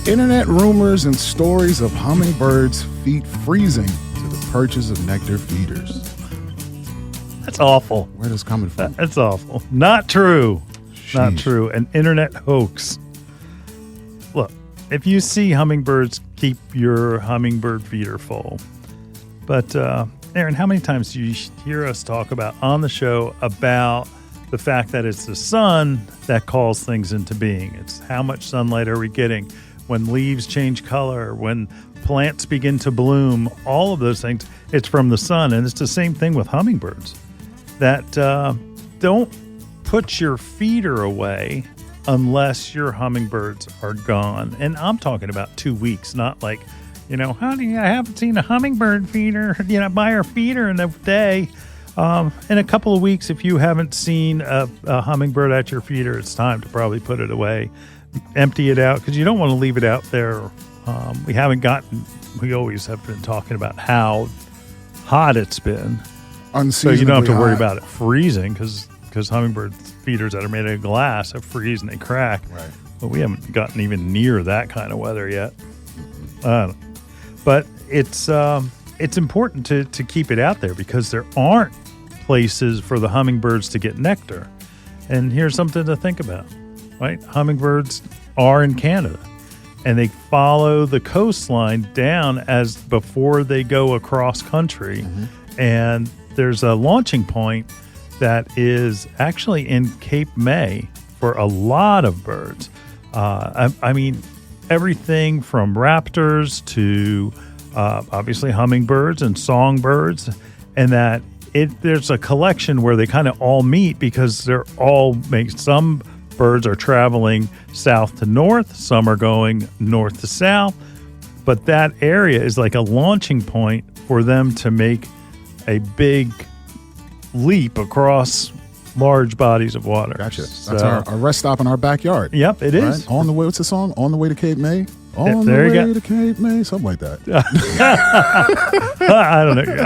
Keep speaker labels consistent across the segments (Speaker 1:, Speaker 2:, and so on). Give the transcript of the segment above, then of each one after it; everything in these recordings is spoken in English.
Speaker 1: Internet rumors and stories of hummingbirds' feet freezing to the purchase of nectar feeders.
Speaker 2: That's awful.
Speaker 1: Where is this coming from?
Speaker 2: That's awful. Not true.
Speaker 1: Sheesh.
Speaker 2: Not true. An internet hoax. Look, if you see hummingbirds, keep your hummingbird feeder full. But, Aaron, how many times do you hear us talk about on the show about the fact that it's the sun that calls things into being? It's how much sunlight are we getting? When leaves change color, when plants begin to bloom, all of those things, it's from the sun. And it's the same thing with hummingbirds. That don't put your feeder away unless your hummingbirds are gone. And I'm talking about 2 weeks, not like, honey, I haven't seen a hummingbird feeder, buy our feeder in a day. In a couple of weeks, if you haven't seen a hummingbird at your feeder, it's time to probably put it away. Empty it out, because you don't want to leave it out there. We always have been talking about how hot it's been. So you don't have to worry about it freezing, because hummingbird feeders that are made of glass have freeze and they crack.
Speaker 1: Right.
Speaker 2: But we haven't gotten even near that kind of weather yet. But it's important to keep it out there, because there aren't places for the hummingbirds to get nectar. And here's something to think about. Right? Hummingbirds are in Canada, and they follow the coastline down as before they go across country. Mm-hmm. And there's a launching point that is actually in Cape May for a lot of birds. I mean, everything from raptors to obviously hummingbirds and songbirds, and that there's a collection where they kind of all meet, because they're all some birds are traveling south to north, some are going north to south, but that area is like a launching point for them to make a big leap across large bodies of water.
Speaker 1: Gotcha. That's our rest stop in our backyard.
Speaker 2: Yep, it is.
Speaker 1: Right? On the way, what's the song? On the way to Cape May? On
Speaker 2: there
Speaker 1: the
Speaker 2: you
Speaker 1: way
Speaker 2: go.
Speaker 1: to Cape May, something like that.
Speaker 2: I don't know.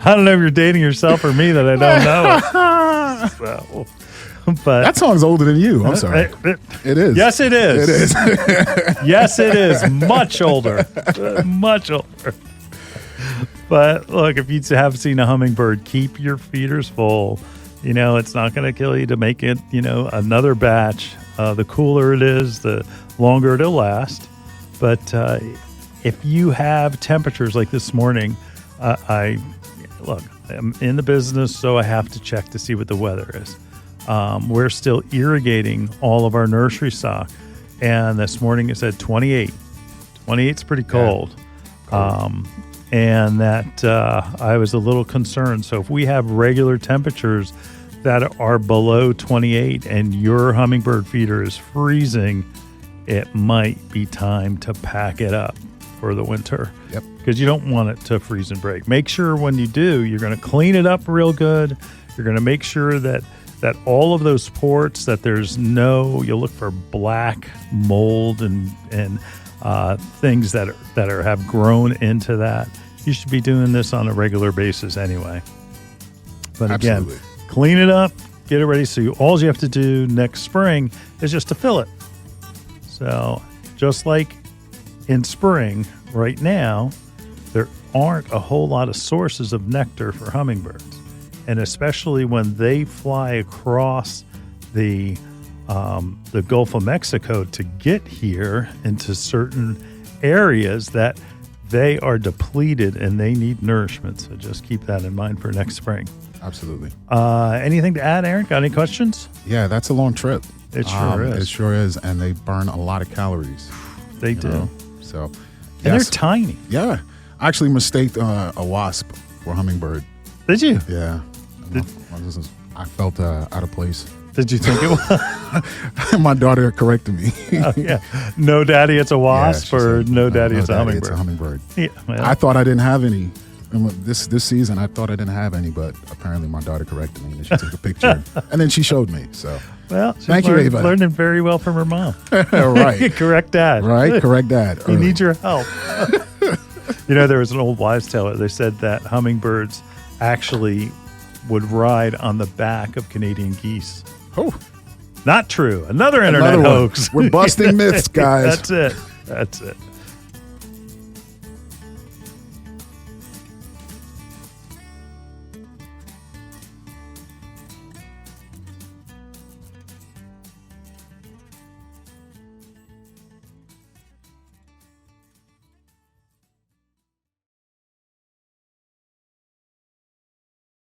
Speaker 2: I don't know if you're dating yourself or me that I don't know. So, but
Speaker 1: that song's older than you. I'm sorry. It is.
Speaker 2: Yes, it is.
Speaker 1: It is.
Speaker 2: Yes, it is. Much older. Much older. But look, if you have seen a hummingbird, keep your feeders full. It's not going to kill you to make it, another batch. The cooler it is, the longer it'll last. But if you have temperatures like this morning, I'm in the business, so I have to check to see what the weather is. We're still irrigating all of our nursery stock, and this morning it said 28. 28's pretty cold. Yeah. And that I was a little concerned. So if we have regular temperatures that are below 28 and your hummingbird feeder is freezing, it might be time to pack it up for the winter.
Speaker 1: Yep.
Speaker 2: Because you don't want it to freeze and break. Make sure when you do, you're going to clean it up real good. You're going to make sure that all of those ports, that you'll look for black mold and things that have grown into that. You should be doing this on a regular basis anyway. But
Speaker 1: Absolutely.
Speaker 2: Again, clean it up, get it ready. So all you have to do next spring is just to fill it. So just like in spring right now, there aren't a whole lot of sources of nectar for hummingbirds. And especially when they fly across the Gulf of Mexico to get here into certain areas, that they are depleted and they need nourishment. So just keep that in mind for next spring.
Speaker 1: Absolutely.
Speaker 2: Anything to add, Aaron? Got any questions?
Speaker 1: Yeah, that's a long trip.
Speaker 2: It sure is.
Speaker 1: It sure is. And they burn a lot of calories.
Speaker 2: They do.
Speaker 1: So,
Speaker 2: and they're tiny.
Speaker 1: Yeah. I actually mistaked a wasp for a hummingbird.
Speaker 2: Did you?
Speaker 1: Yeah. I felt out of place.
Speaker 2: Did you think it was?
Speaker 1: My daughter corrected me.
Speaker 2: Oh, yeah. No, daddy, it's a wasp, or
Speaker 1: said,
Speaker 2: no, daddy, it's a hummingbird.
Speaker 1: It's a hummingbird.
Speaker 2: Yeah, well.
Speaker 1: I thought I didn't have any. This season, I thought I didn't have any, but apparently my daughter corrected me, and she took a picture, and then she showed me. So,
Speaker 2: well,
Speaker 1: thank you, Ava.
Speaker 2: Learning very well from her mom.
Speaker 1: Right.
Speaker 2: Correct dad.
Speaker 1: Right. Correct dad.
Speaker 2: He needs your help. There was an old wives' tale. They said that hummingbirds actually would ride on the back of Canadian geese.
Speaker 1: Oh.
Speaker 2: Not true. Another internet
Speaker 1: Another one.
Speaker 2: hoax.
Speaker 1: We're busting myths, guys.
Speaker 2: That's it. That's it.